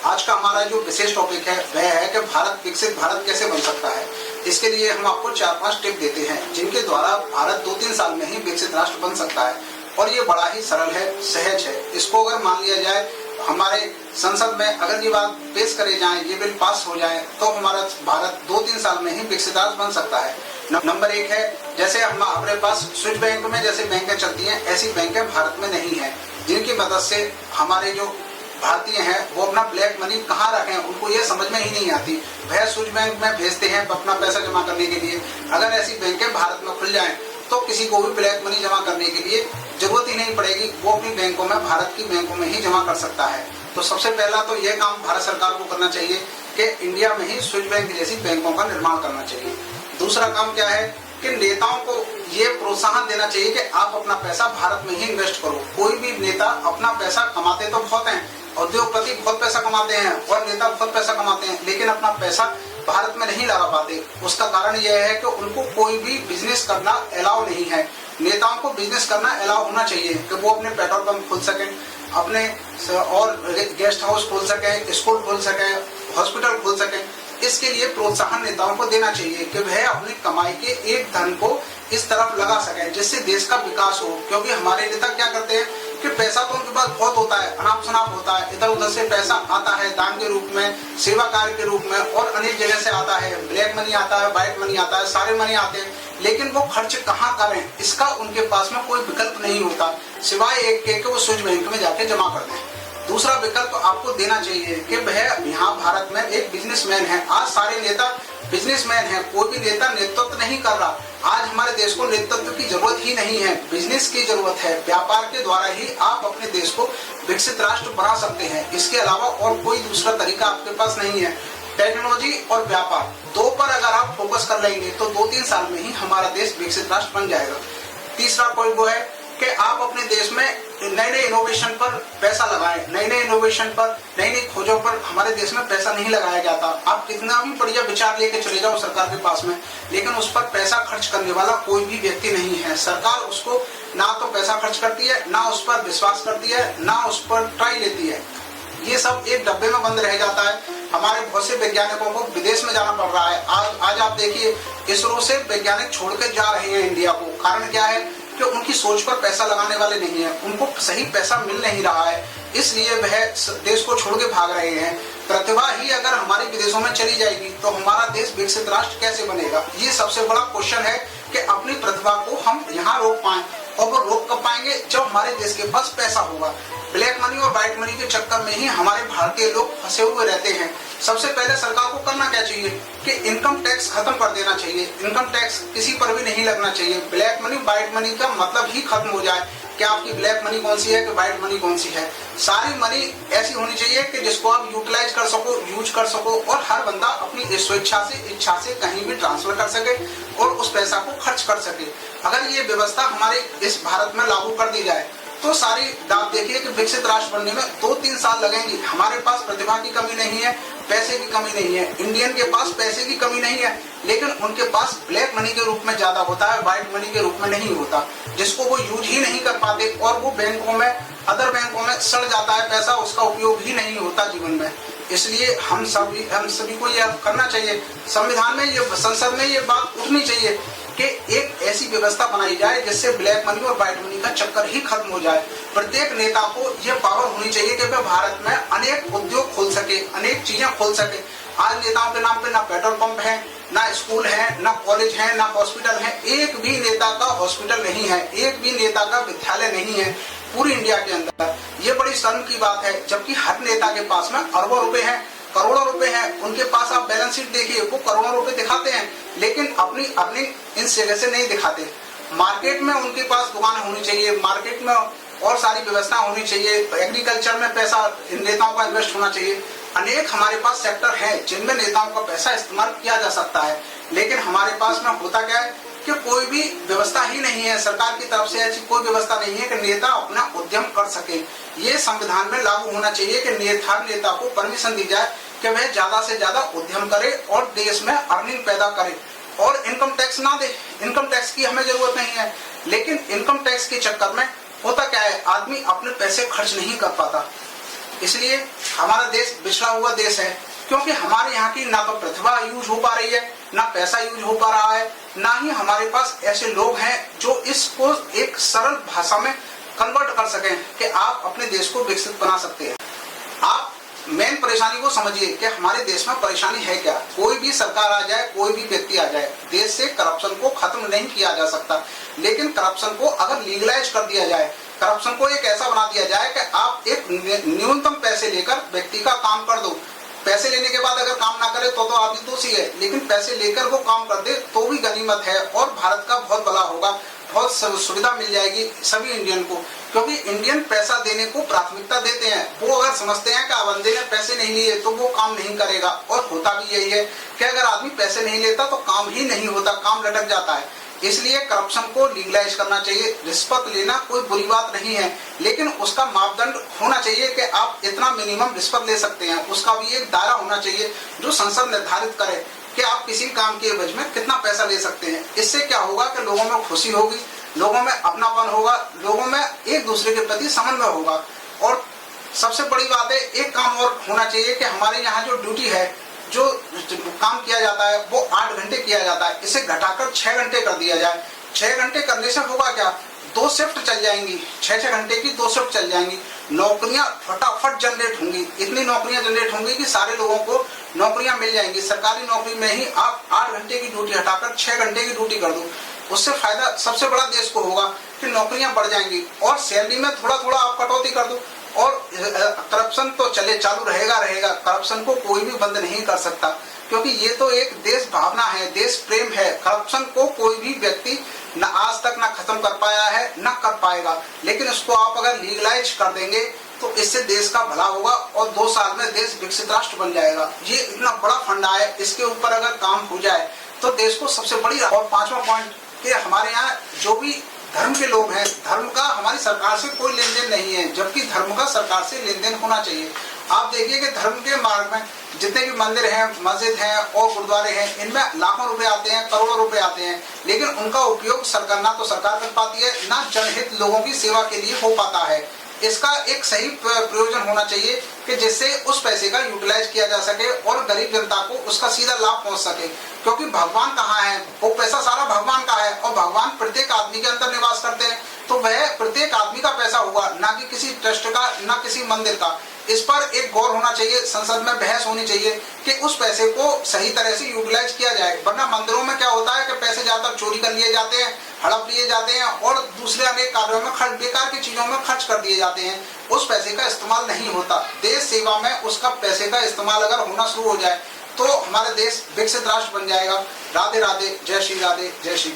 आज का हमारा जो विशेष टॉपिक है वह है कि भारत विकसित भारत कैसे बन सकता है। इसके लिए हम आपको 4-5 टिप देते हैं जिनके द्वारा भारत 2-3 साल में ही विकसित राष्ट्र बन सकता है। और ये बड़ा ही सरल है, सहज है। इसको अगर मान लिया जाए, हमारे संसद में अगर ये बात पेश करे जाए, ये बिल पास हो जाए, तो हमारा भारत 2-3 साल में ही विकसित राष्ट्र बन सकता है। नंबर 1 है, जैसे हम अपने पास स्विस बैंक में जैसे बैंकें चलती हैं, ऐसी बैंकें भारत में नहीं है, जिनकी मदद से हमारे जो भारतीय हैं वो अपना ब्लैक मनी कहाँ रखें उनको ये समझ में ही नहीं आती। वह स्विस बैंक में भेजते हैं अपना पैसा जमा करने के लिए। अगर ऐसी बैंकें भारत में खुल जाएं तो किसी को भी ब्लैक मनी जमा करने के लिए जरूरत ही नहीं पड़ेगी, वो अपनी बैंकों में, भारत की बैंकों में ही जमा कर सकता है। तो सबसे पहला तो यह काम भारत सरकार को करना चाहिए कि इंडिया में ही स्विस बैंक जैसी बैंकों का निर्माण करना चाहिए। दूसरा काम क्या है कि नेताओं को ये प्रोत्साहन देना चाहिए कि आप अपना पैसा भारत में ही इन्वेस्ट करो। कोई भी नेता अपना पैसा कमाते तो बहुत हैं, उद्योगपति बहुत पैसा कमाते हैं और नेता बहुत पैसा कमाते हैं, लेकिन अपना पैसा भारत में नहीं लगा पाते। उसका कारण यह है कि उनको कोई भी बिजनेस करना अलाउ नहीं है। नेताओं को बिजनेस करना अलाउ होना चाहिए कि वो अपने पेट्रोल पंप खोल सकें, अपने और गेस्ट हाउस खोल सकें, स्कूल खोल सकें, हॉस्पिटल खोल सकें। इसके लिए प्रोत्साहन नेताओं को देना चाहिए कि वह अपनी कमाई के एक धन को इस तरफ लगा सकें जिससे देश का विकास हो। क्योंकि हमारे नेता क्या करते हैं कि पैसा तो उनके पास बहुत होता है, अनाप शनाप होता है, इधर उधर से पैसा आता है, दान के रूप में, सेवा कार्य के रूप में और अनेक जगह से आता है। ब्लैक मनी आता है, व्हाइट मनी आता है, सारे मनी आते हैं, लेकिन वो खर्च कहाँ करें इसका उनके पास में कोई विकल्प नहीं होता, सिवाय एक के वो स्विस बैंक में जाके जमा कर दें। दूसरा विकल्प आपको देना चाहिए कि वह यहाँ भारत में एक बिजनेसमैन है। आज सारे नेता बिजनेसमैन हैं, कोई भी नेता नेतृत्व नहीं कर रहा। आज हमारे देश को नेतृत्व की जरूरत ही नहीं है, बिजनेस की जरूरत है। व्यापार के द्वारा ही आप अपने देश को विकसित राष्ट्र बना सकते हैं। इसके अलावा और कोई दूसरा तरीका आपके पास नहीं है। टेक्नोलॉजी और व्यापार दो पर अगर आप फोकस कर लेंगे तो 2-3 साल में ही हमारा देश विकसित राष्ट्र बन जाएगा। तीसरा पॉइंट वो है कि आप अपने देश में नए नए इनोवेशन पर पैसा लगाएं। नए नए इनोवेशन पर, नई नई खोजों पर हमारे देश में पैसा नहीं लगाया जाता। आप कितना भी बढ़िया विचार लेके चले जाओ सरकार के पास में, लेकिन उस पर पैसा खर्च करने वाला कोई भी व्यक्ति नहीं है। सरकार उसको ना तो पैसा खर्च करती है, ना उस पर विश्वास करती है, ना उस पर ट्राई लेती है। ये सब एक डब्बे में बंद रह जाता है। हमारे बहुत से वैज्ञानिकों को विदेश में जाना पड़ रहा है। आज आप देखिए, इसरो से वैज्ञानिक छोड़ के जा रहे हैं इंडिया को। कारण क्या है कि उनकी सोच पर पैसा लगाने वाले नहीं है, उनको सही पैसा मिल नहीं रहा है, इसलिए वह देश को छोड़ के भाग रहे हैं। प्रतिभा ही अगर हमारे विदेशों में चली जाएगी तो हमारा देश विकसित राष्ट्र कैसे बनेगा? ये सबसे बड़ा क्वेश्चन है कि अपनी प्रतिभा को हम यहाँ रोक पाएं। और वो रोक कब पाएंगे? जब हमारे देश के पास पैसा होगा। ब्लैक मनी और व्हाइट मनी के चक्कर में ही हमारे भारतीय लोग फंसे हुए रहते हैं। सबसे पहले सरकार को करना क्या चाहिए कि इनकम टैक्स खत्म कर देना चाहिए। इनकम टैक्स किसी पर भी नहीं लगना चाहिए। ब्लैक मनी व्हाइट मनी का मतलब ही खत्म हो जाए कि आपकी ब्लैक मनी कौन सी है कि व्हाइट मनी कौन सी है। सारी मनी ऐसी होनी चाहिए कि जिसको आप यूटिलाइज कर सको, यूज कर सको और हर बंदा अपनी स्वेच्छा से, इच्छा से कहीं भी ट्रांसफर कर सके और उस पैसा को खर्च कर सके। अगर ये व्यवस्था हमारे इस भारत में लागू कर दी जाए तो सारी आप देखिए कि विकसित राष्ट्र बनने में 2-3 साल लगेंगे। हमारे पास प्रतिभा की कमी नहीं है, पैसे की कमी नहीं है। इंडियन के पास पैसे की कमी नहीं है, लेकिन उनके पास ब्लैक मनी के रूप में ज्यादा होता है, व्हाइट मनी के रूप में नहीं होता, जिसको वो यूज ही नहीं कर पाते और वो बैंकों में, अदर बैंकों में सड़ जाता है पैसा, उसका उपयोग ही नहीं होता जीवन में। इसलिए हम सभी को यह करना चाहिए। संविधान में, ये संसद में ये बात उठनी चाहिए कि एक ऐसी व्यवस्था बनाई जाए जिससे ब्लैक मनी और व्हाइट मनी का चक्कर ही खत्म हो जाए। प्रत्येक नेता को यह पावर होनी चाहिए कि वह भारत में अनेक उद्योग खोल सके, अनेक चीजें खोल सके। आज नेताओं के नाम पे ना पेट्रोल पंप है, ना स्कूल है, ना कॉलेज है, ना हॉस्पिटल है। एक भी नेता का हॉस्पिटल नहीं है, एक भी नेता का विद्यालय नहीं है पूरी इंडिया के अंदर। ये बड़ी शर्म की बात है, जबकि हर नेता के पास में अरबों रुपए हैं, करोड़ों रुपए हैं। उनके पास आप बैलेंस शीट देखिए, वो करोड़ों रुपए दिखाते हैं, लेकिन अपनी अर्निंग इस जगह से नहीं दिखाते। मार्केट में उनके पास दुकान होनी चाहिए, मार्केट में और सारी व्यवस्था होनी चाहिए, एग्रीकल्चर में पैसा नेताओं का इन्वेस्ट होना चाहिए। अनेक हमारे पास सेक्टर हैं जिनमें नेताओं का पैसा इस्तेमाल किया जा सकता है, लेकिन हमारे पास में होता क्या है कि कोई भी व्यवस्था ही नहीं है। सरकार की तरफ से ऐसी कोई व्यवस्था नहीं है कि नेता अपना उद्यम कर सके। ये संविधान में लागू होना चाहिए कि हर नेता को परमिशन दी जाए कि वह ज्यादा से ज्यादा उद्यम करे और देश में अर्निंग पैदा करे और इनकम टैक्स ना दे। इनकम टैक्स की हमें जरूरत नहीं है, लेकिन इनकम टैक्स के चक्कर में होता क्या है, आदमी अपने पैसे खर्च नहीं कर पाता। इसलिए हमारा देश पिछड़ा हुआ देश है, क्योंकि हमारे यहाँ की ना तो प्रतिभा यूज हो पा रही है, ना पैसा यूज हो पा रहा है, ना ही हमारे पास ऐसे लोग हैं जो इसको एक सरल भाषा में कन्वर्ट कर सकें कि आप अपने देश को विकसित बना सकते हैं। आप मेन परेशानी को समझिए कि हमारे देश में परेशानी है क्या। कोई भी सरकार आ जाए, कोई भी व्यक्ति आ जाए, देश से करप्शन को खत्म नहीं किया जा सकता, लेकिन करप्शन को अगर लीगलाइज कर दिया जाए, करप्शन को एक ऐसा बना दिया जाए कि आप एक न्यूनतम पैसे लेकर व्यक्ति का काम कर दो। पैसे लेने के बाद अगर काम ना करे तो आप भी दोषी है, लेकिन पैसे लेकर वो काम कर दे तो भी गनीमत है और भारत का बहुत भला होगा, बहुत सुविधा मिल जाएगी सभी इंडियन को। क्योंकि इंडियन पैसा देने को प्राथमिकता देते हैं। वो अगर समझते हैं कि बंदे ने पैसे नहीं लिए तो वो काम नहीं करेगा, और होता भी यही है कि अगर आदमी पैसे नहीं लेता तो काम ही नहीं होता, काम लटक जाता है। इसलिए करप्शन को लीगलाइज करना चाहिए। रिश्वत लेना कोई बुरी बात नहीं है, लेकिन उसका मापदंड होना चाहिए कि आप इतना मिनिमम रिश्वत ले सकते हैं। उसका भी एक दायरा होना चाहिए जो संसद निर्धारित करे कि आप किसी काम के एवज में कितना पैसा ले सकते हैं। इससे क्या होगा कि लोगों में खुशी होगी, लोगों में अपनापन होगा, लोगों में एक दूसरे के प्रति समन्वय होगा। और सबसे बड़ी बात है, एक काम और होना चाहिए कि हमारे यहाँ जो ड्यूटी है, जो काम किया जाता है वो 8 घंटे किया जाता है, इसे घटाकर 6 घंटे कर दिया जाए। 6 घंटे करने से होगा क्या, 2 शिफ्ट चल जाएंगी, 6-6 घंटे की 2 शिफ्ट चल जाएंगी। नौकरियां फटाफट जनरेट होंगी, इतनी नौकरियां जनरेट होंगी कि सारे लोगों को नौकरियां मिल जाएंगी। सरकारी नौकरी में ही आप 8 घंटे की ड्यूटी हटाकर 6 घंटे की ड्यूटी कर दो, उससे फायदा सबसे बड़ा देश को होगा कि नौकरियां बढ़ जाएंगी। और सैलरी में थोड़ा थोड़ा आप कटौती कर दो, और करप्शन तो चालू रहेगा। करप्शन को कोई भी बंद नहीं कर सकता, क्योंकि ये तो एक देश भावना है, देश प्रेम है। करप्शन को कोई भी व्यक्ति न आज तक न खत्म कर पाया है, न कर पाएगा। लेकिन इसको आप अगर लीगलाइज कर देंगे तो इससे देश का भला होगा और 2 साल में देश विकसित राष्ट्र बन जाएगा। ये इतना बड़ा फंडा है, इसके ऊपर अगर काम हो जाए तो देश को सबसे बड़ी। और 5वां पॉइंट कि हमारे यहाँ जो भी धर्म के लोग हैं, धर्म का हमारी सरकार से कोई लेन देन नहीं है, जबकि धर्म का सरकार से लेन देन होना चाहिए। आप देखिए कि धर्म के मार्ग में जितने भी मंदिर हैं, मस्जिद हैं और गुरुद्वारे हैं, इनमें लाखों रुपए आते हैं, करोड़ों रुपए आते हैं, लेकिन उनका उपयोग सरकार ना तो सरकार कर पाती है, ना जनहित लोगों की सेवा के लिए हो पाता है। इसका एक सही प्रयोजन होना चाहिए कि जिससे उस पैसे का यूटिलाइज किया जा सके और गरीब जनता को उसका सीधा लाभ पहुंच सके। क्योंकि भगवान कहाँ है, वो पैसा सारा भगवान का है, और भगवान प्रत्येक आदमी के अंदर निवास करते हैं, तो वह प्रत्येक आदमी का पैसा होगा, ना कि किसी ट्रस्ट का, ना किसी मंदिर का। इस पर एक गौर होना चाहिए, संसद में बहस होनी चाहिए कि उस पैसे को सही तरह से यूटिलाइज किया जाए। वरना मंदिरों में क्या होता है कि पैसे ज्यादातर चोरी कर लिए जाते हैं, हड़प लिए जाते हैं और दूसरे अनेक कार्यों में बेकार की चीजों में खर्च कर दिए जाते हैं। उस पैसे का इस्तेमाल नहीं होता। देश सेवा में उसका पैसे का इस्तेमाल अगर होना शुरू हो जाए तो हमारा देश विकसित राष्ट्र बन जाएगा। राधे राधे, जय श्री राधे, जय श्री।